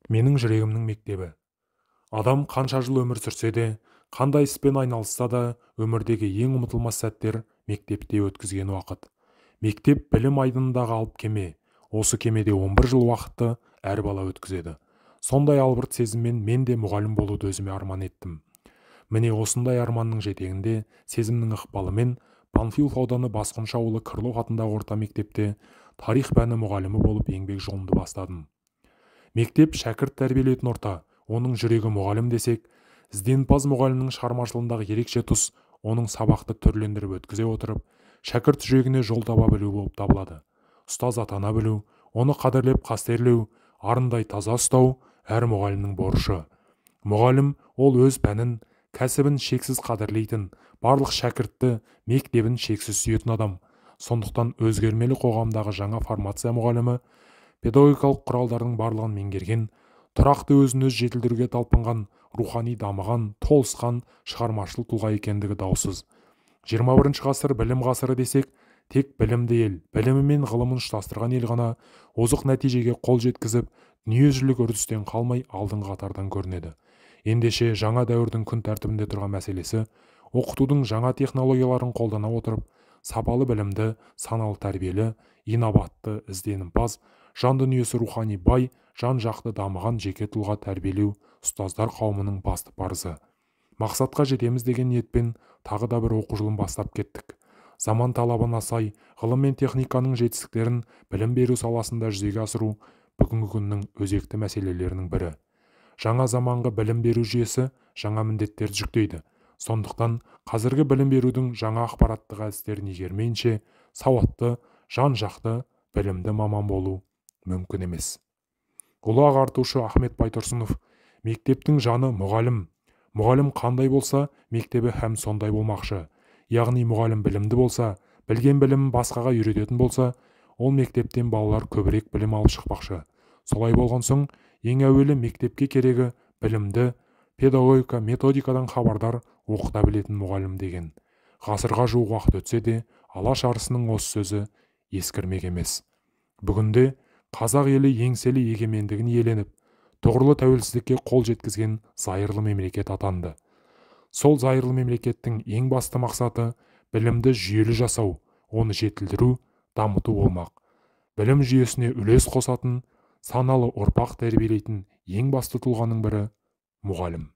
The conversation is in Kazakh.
Менің жүрегімнің мектебі. Адам қанша жыл өмір сүрсе де, қандай іспен айналысса да, өмірдегі ең ұмытылмас сәттер мектепте өткізген уақыт. Мектеп білім айдынындағы алып кеме. Осы кемеде 11 жыл уақытты әр бала өткізеді. Сондай албырт сезіммен мен де мұғалім болуды өзіме арман еттім. Міне осындай арманның жетегінде сезімнің ықпалымен Панфилов ауданы Басқыншы ауылы Крылов атындағы орта мектепте тарих пәні мұғалімі болып еңбек жолымды бастадым. Мектеп шәкірт тәрбиелейтін орта, оның жүрегі мұғалім десек, ізденімпаз мұғалімнің шығармашылығындағы ерекше тұс оның сабақты түрлендіріп өткізе отырып, шәкірт жүрегіне жол таба білу болып табылады. Ұстаз атана білу, оны қадірлеп қастерлеу, арындай таза ұстау әр мұғалімнің борышы. Мұғалім ол өз пәнін, кәсібін шексіз қадірлейтін, барлық шәкіртті, мектебін шексіз сүйетін адам. Сондықтан өзгермелі қоғамдағы жаңа формация мұғалімі педагогикалық құралдардың барлығын меңгерген, тұрақты өзін-өз жетілдіруге талпынған, рухани дамыған, толысқан, шығармашыл тұлға екендігі даусыз. 21 ғасыр білім ғасыры десек, тек білімді ел, білімі мен ғылымын ұштастырған ел ғана озық нәтижеге қол жеткізіп, дүниежүзілік үрдістен қалмай алдыңғы қатардан көрінеді. Ендеше жаңа дәуірдің күн тәртібінде тұрған мәселесі, оқытудың жаңа технологияларын қолдана отырып, сапалы білімді, саналы тәрбиелі, инабатты, ізденімпаз, жан дүниесі рухани бай, жан-жақты дамыған жеке тұлға тәрбиелеу ұстаздар қауымының басты парызы. Мақсатқа жетеміз деген ниетпен тағы да бір оқу жылын бастап кеттік. Заман талабына сай, ғылым мен техниканың жетістіктерін білім беру саласында жүзеге асыру бүгінгі күннің өзекті мәселелерінің бірі. Жаңа заманғы білім беру жүйесі жаңа міндеттерді жүктейді. Сондықтан қазіргі білім берудің жаңа ақпараттық әдістерін игермейінше сауатты, жан-жақты, білімді маман болу мүмкін емес. Ұлы ағартушы Ахмет Байтұрсынов: мектептің жаны мұғалім. Мұғалім қандай болса, мектебі һәм сондай болмақшы. Яғни мұғалім білімді болса, білген білімін басқаға үйрететін болса, ол мектептен балалар көбірек білім алып шықпақшы. Солай болған соң, ең әуелі мектепке керегі білімді, педагогика, методикадан хабардар, оқыта білетін мұғалім деген. Ғасырға жуық уақыт өтсе де, Алаш арысының осы сөзі ескірмек емес. Бүгінде қазақ елі еңселі егемендігін иеленіп, тұғырлы тәуелсіздікке қол жеткізген зайырлы мемлекет атанды. Сол зайырлы мемлекеттің ең басты мақсаты білімді жүйелі жасау, оны жетілдіру, дамыту болмақ. Білім жүйесіне үлес қосатын, саналы ұрпақ тәрбиелейтін ең басты тұлғаның бірі мұғалім.